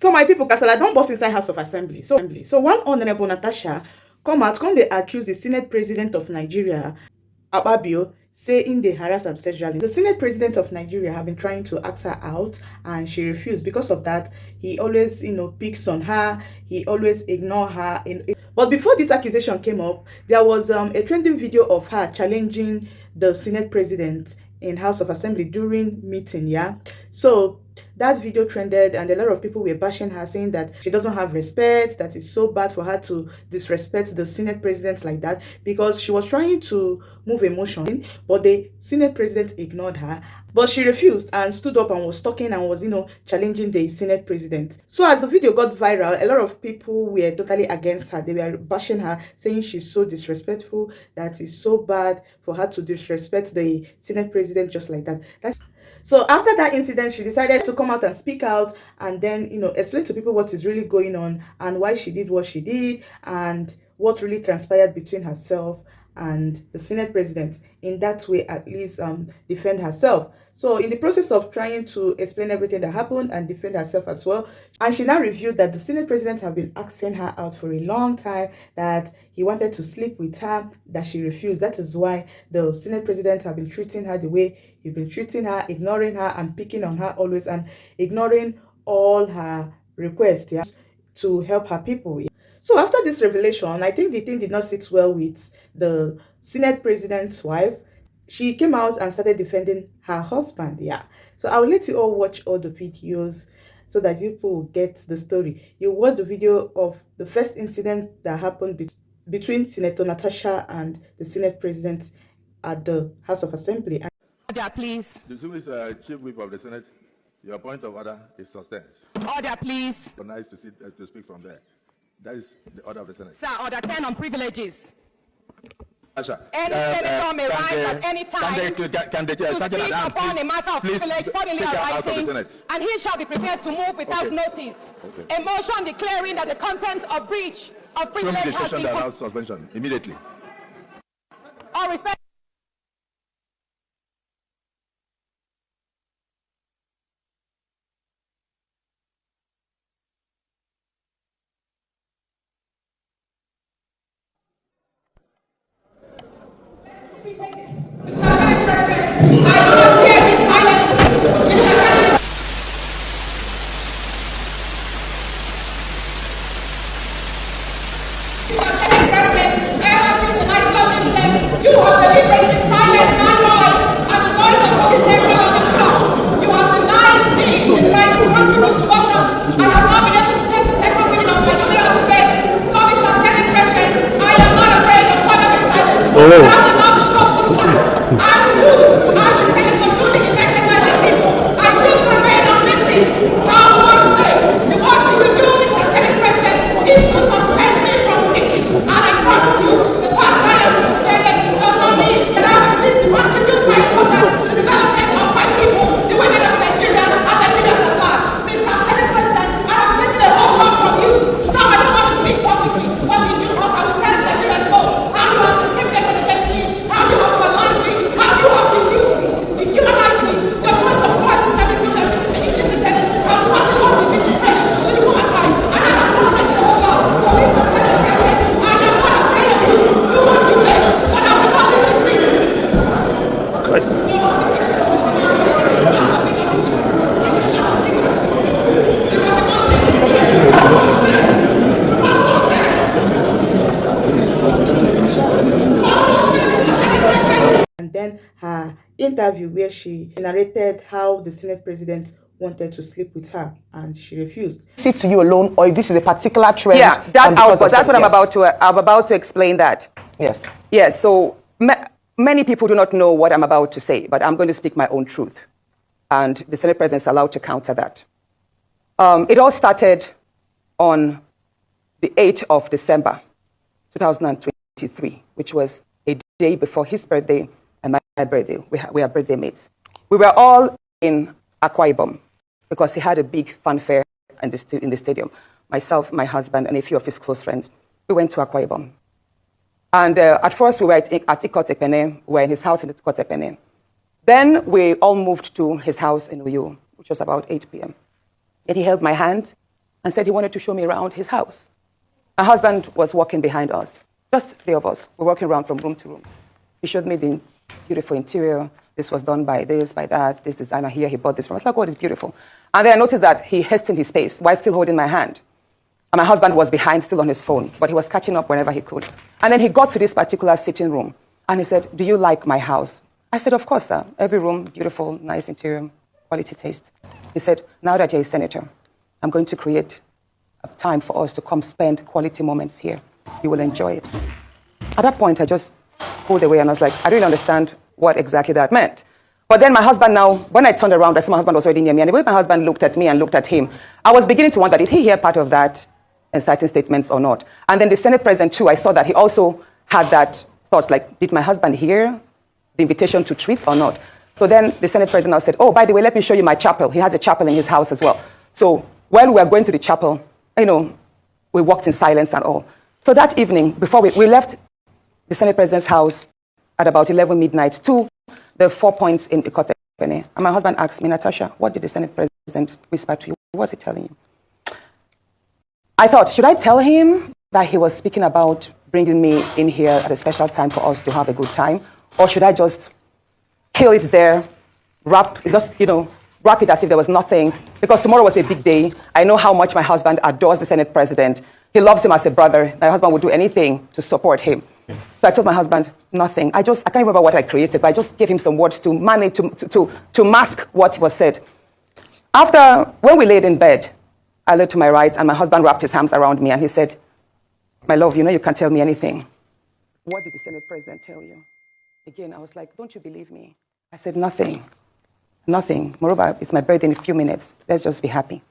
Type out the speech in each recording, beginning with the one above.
So my people, Kasala don't burst inside House of Assembly. So one honorable Natasha come they accuse the Senate President of Nigeria, Akpabio, saying they harass am sexually. The Senate President of Nigeria have been trying to ask her out and she refused. Because of that, he always, picks on her. He always ignore her. But before this accusation came up, there was a trending video of her challenging the Senate President in House of Assembly during meeting, yeah. So that video trended and a lot of people were bashing her, saying that she doesn't have respect, that it's so bad for her to disrespect the Senate President like that, because she was trying to move emotion, but the Senate President ignored her. But she refused and stood up and was talking and was, challenging the Senate President. So as the video got viral, a lot of people were totally against her. They were bashing her, saying she's so disrespectful, that it's so bad for her to disrespect the Senate President just like that. So after that incident, she decided to come out and speak out and then, explain to people what is really going on and why she did what she did and what really transpired between herself and the Senate President. In that way, at least defend herself. So in the process of trying to explain everything that happened and defend herself as well, and she now revealed that the Senate President have been asking her out for a long time, that he wanted to sleep with her, that she refused. That is why the Senate President have been treating her the way he's been treating her, ignoring her and picking on her always and ignoring all her requests, yeah, to help her people. Yeah. So after this revelation, I think the thing did not sit well with the Senate President's wife. She came out and started defending her husband, yeah. So I'll let you all watch all the videos so that you will get the story. You watch the video of the first incident that happened between Senator Natasha and the Senate President at the House of Assembly. Order, please. Distinguished Chief Whip of the Senate, your point of order is sustained. Order, please. Nice to speak from there. That is the order of the Senate. Sir, order 10 on privileges. Natasha, Any senator may rise at any time to speak upon a matter of privilege suddenly arising, and he shall be prepared to move without notice. Okay. A motion declaring that the content of breach of privilege has been suspension immediately. Or refer then her interview where she narrated how the Senate President wanted to sleep with her and she refused. Sit to you alone, or this is a particular trend? Yeah, that's what I'm about to explain that. Yes. Yes, so many people do not know what I'm about to say, but I'm going to speak my own truth. And the Senate President is allowed to counter that. It all started on the 8th of December, 2023, which was a day before his birthday and my birthday. We are birthday mates. We were all in Akwa Ibom because he had a big fanfare in the stadium. Myself, my husband, and a few of his close friends, we went to Akwa Ibom. And at first, we were at Ikot Ekpene. We were in his house in Ikot Ekpene. Then we all moved to his house in Uyo, which was about 8 p.m. And he held my hand, and said he wanted to show me around his house. My husband was walking behind us, just 3 of us. We're walking around from room to room. He showed me the beautiful interior. This was done by this, by that. This designer here, he bought this from us. Like, oh, it's beautiful. And then I noticed that he hastened his pace while still holding my hand. And my husband was behind, still on his phone, but he was catching up whenever he could. And then he got to this particular sitting room, and he said, do you like my house? I said, of course, sir. Every room, beautiful, nice interior, quality taste. He said, now that you're a senator, I'm going to create a time for us to come spend quality moments here. You will enjoy it. At that point, I just pulled away, and I was like, I didn't understand what exactly that meant. But then my husband now, when I turned around, I saw my husband was already near me, and the way my husband looked at me and looked at him, I was beginning to wonder, did he hear part of that inciting statements or not? And then the Senate President, too, I saw that he also had that thought, like, did my husband hear the invitation to treat or not? So then the Senate President now said, oh, by the way, let me show you my chapel. He has a chapel in his house as well. So when we were going to the chapel, we walked in silence and all. So that evening, before we left the Senate President's house at about 11 midnight to the 4 points in Ikote, and my husband asked me, Natasha, what did the Senate President whisper to you? What was he telling you? I thought, should I tell him that he was speaking about bringing me in here at a special time for us to have a good time? Or should I just kill it there, wrap it as if there was nothing? Because tomorrow was a big day. I know how much my husband adores the Senate President. He loves him as a brother. My husband would do anything to support him. So I told my husband, nothing. I can't remember what I created, but I just gave him some words to manage, to mask what was said. When we laid in bed, I looked to my right, and my husband wrapped his arms around me, and he said, my love, you can't tell me anything. What did the Senate President tell you? Again, I was like, don't you believe me? I said, nothing. Nothing. Moreover, it's my birthday in a few minutes. Let's just be happy.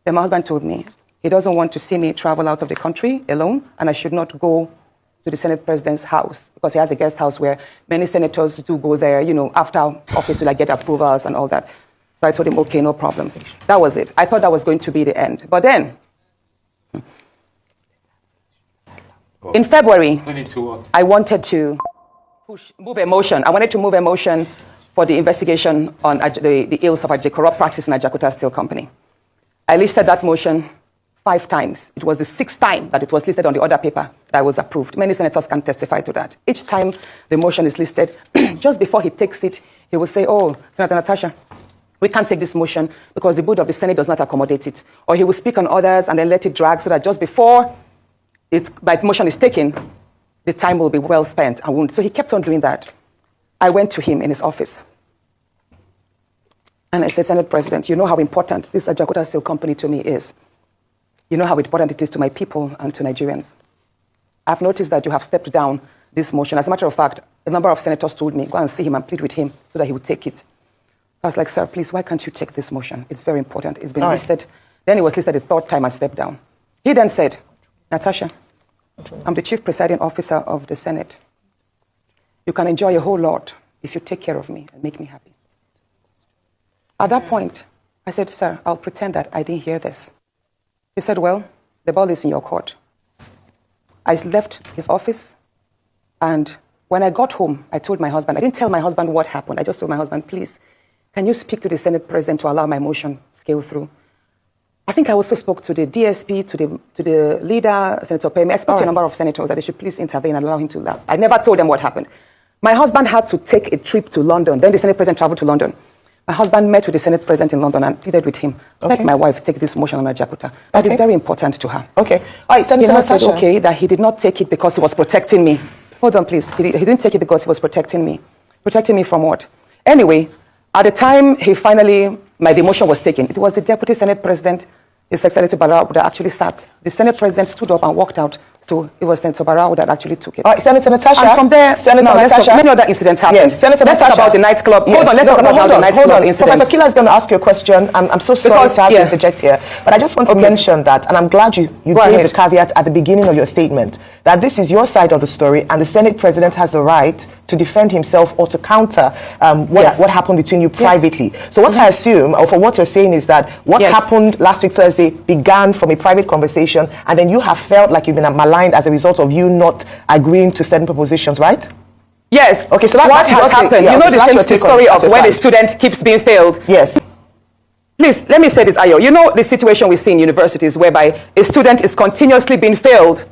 Then my husband told me he doesn't want to see me travel out of the country alone, and I should not go to the Senate President's house because he has a guest house where many senators do go there, after office to get approvals and all that. So I told him, okay, no problems. That was it. I thought that was going to be the end. But then, in February, I wanted to move a motion. I wanted to move a motion for the investigation on the ills of a corrupt practice in Ajakuta Steel Company. I listed that motion 5 times. It was the 6th time that it was listed on the order paper that was approved. Many senators can testify to that. Each time the motion is listed, just before he takes it, he will say, oh, Senator Natasha, we can't take this motion because the board of the Senate does not accommodate it. Or he will speak on others and then let it drag so that just before my motion is taken, the time will be well spent. So he kept on doing that. I went to him in his office. And I said, Senate President, you know how important this Ajakuta Steel Company to me is. You know how important it is to my people and to Nigerians. I've noticed that you have stepped down this motion. As a matter of fact, a number of senators told me, go and see him and plead with him so that he would take it. I was like, sir, please, why can't you take this motion? It's very important. It's been listed. Then it was listed the 3rd time and stepped down. He then said, Natasha, I'm the chief presiding officer of the Senate. You can enjoy a whole lot if you take care of me and make me happy. At that point, I said, sir, I'll pretend that I didn't hear this. He said, well, the ball is in your court. I left his office, and when I got home, I told my husband, I didn't tell my husband what happened. I just told my husband, please, can you speak to the Senate President to allow my motion scale through? I think I also spoke to the DSP, to the leader, Senator Pemi. I spoke to a number of senators that they should please intervene and allow him to laugh. I never told them what happened. My husband had to take a trip to London. Then the Senate President traveled to London. My husband met with the Senate President in London and pleaded with him, let my wife take this motion on Ajakuta. That is very important to her. Okay. All right, Senator Natasha. He said, okay, that he did not take it because he was protecting me. Hold on, please. He didn't take it because he was protecting me. Protecting me from what? Anyway, at the time the motion was taken, it was the Deputy Senate President, His Excellency Barau, that actually sat. The Senate President stood up and walked out. So it was Senator Barau that actually took it. All right, Senator Natasha. And from there, many other incidents happened. Yes, Senator let's Natasha. talk about the nightclub. Yes. Hold on, let's talk about the nightclub incident. Professor Kila is going to ask you a question. I'm so sorry to have to interject here. But I just want to mention that, and I'm glad you gave the caveat at the beginning of your statement, that this is your side of the story, and the Senate President has the right to defend himself or to counter what happened between you privately. So what I assume, or for what you're saying, is that what happened last week Thursday began from a private conversation, and then you have felt like you've been maligned as a result of you not agreeing to certain propositions, right? Yes. Okay, so what has happened? You know the same story of when a student keeps being failed. Yes. Please, let me say this, Ayo. You know the situation we see in universities whereby a student is continuously being failed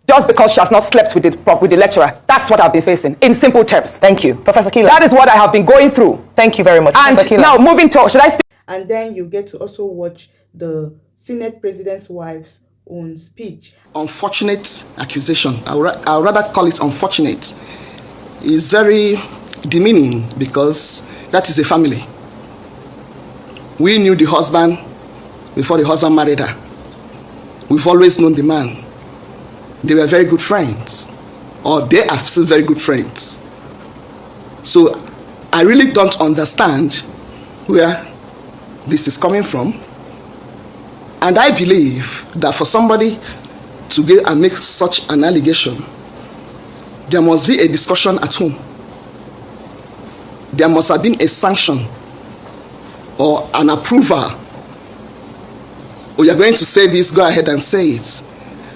just because she has not slept with the lecturer. That's what I've been facing, in simple terms. Thank you. Professor Kila. That is what I have been going through. Thank you very much, And Professor Kila. now, moving to, should I speak? And then you get to also watch the Senate President's wife's own speech. Unfortunate accusation. I would rather call it unfortunate. It's very demeaning because that is a family. We knew the husband before the husband married her. We've always known the man. They were very good friends, or they are still very good friends. So I really don't understand where this is coming from. And I believe that for somebody to go and make such an allegation, there must be a discussion at home. There must have been a sanction or an approval. Oh, you're going to say this, go ahead and say it.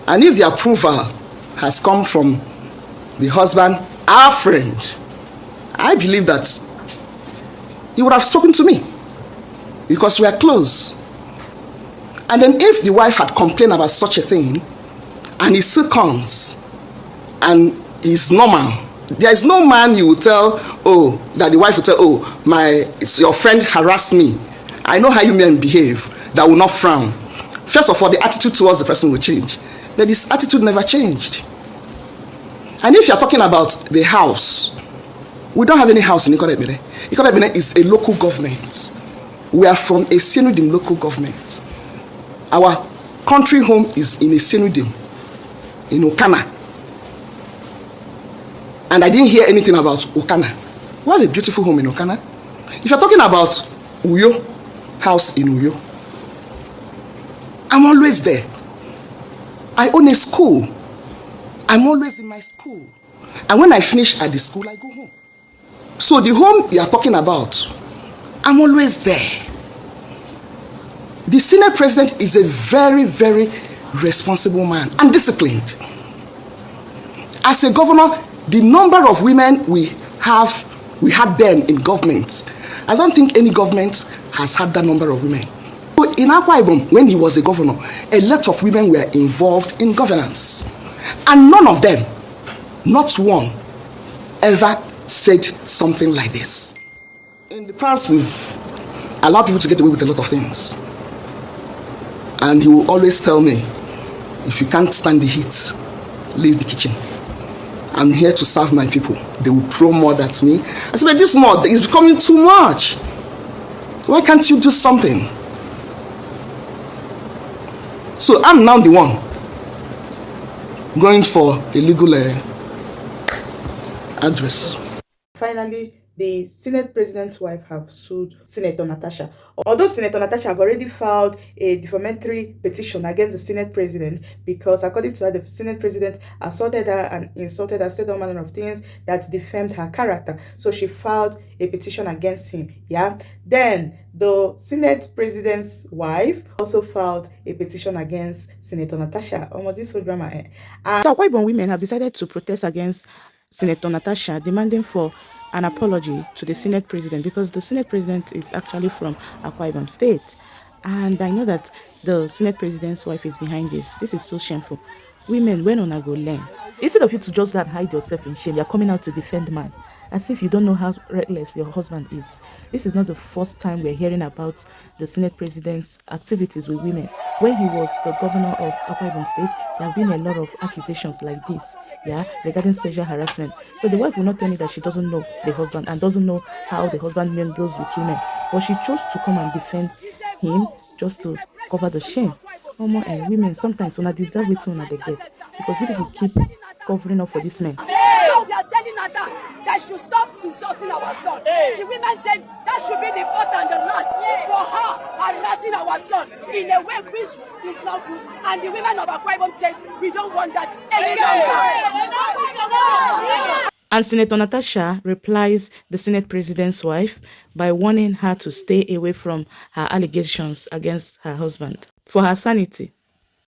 And if the approval has come from the husband, our friend, I believe that he would have spoken to me because we are close. And then if the wife had complained about such a thing and he still comes and is normal, there is no man you will tell, oh, that the wife will tell, oh, it's your friend harassed me. I know how you men behave, that will not frown. First of all, the attitude towards the person will change. But this attitude never changed. And if you're talking about the house, we don't have any house in Ikorebene. Ikorebene is a local government. We are from a Senudim local government. Our country home is in a Senudim, in Okana. And I didn't hear anything about Okana. We have a beautiful home in Okana. If you're talking about Uyo, house in Uyo, I'm always there. I own a school. I'm always in my school. And when I finish at the school, I go home. So the home you are talking about, I'm always there. The Senate President is a very, very responsible man and disciplined. As a governor, the number of women we had then in government, I don't think any government has had that number of women. But in Akwa Ibom, when he was a governor, a lot of women were involved in governance. And none of them, not one, ever said something like this. In the past, we've allowed people to get away with a lot of things. And he will always tell me, if you can't stand the heat, leave the kitchen. I'm here to serve my people. They will throw mud at me. I said, but this mud is becoming too much. Why can't you do something? So I'm now the one going for a legal address. Finally, the Senate President's wife have sued Senator Natasha. Although Senator Natasha have already filed a defamatory petition against the Senate President because, according to her, the Senate President assaulted her and insulted her, said all manner of things that defamed her character. So she filed a petition against him. Yeah. Then the Senate President's wife also filed a petition against Senator Natasha. This whole drama. So Akwa Ibom women have decided to protest against Senator Natasha, demanding for an apology to the Senate President because the Senate President is actually from Akwa Ibom State. And I know that the Senate President's wife is behind this. This is so shameful. Women, when on go learn? Instead of you to just go and hide yourself in shame, you're coming out to defend man. As if you don't know how reckless your husband is. This is not the first time we're hearing about the Senate President's activities with women. When he was the governor of Akwa Ibom State, there have been a lot of accusations like this, yeah, regarding sexual harassment. So the wife will not tell me that she doesn't know the husband and doesn't know how the husband mingles with women. But she chose to come and defend him just to cover the shame. Women, sometimes when I deserve it, when they get. Because you people keep covering up for this man. They are telling her that should stop insulting our son. The women said that should be the first and the last for her harassing our son in a way which is not good. And the women of Akwa Ibom said we don't want that any longer. And Senator Natasha replies the Senate President's wife by warning her to stay away from her allegations against her husband for her sanity.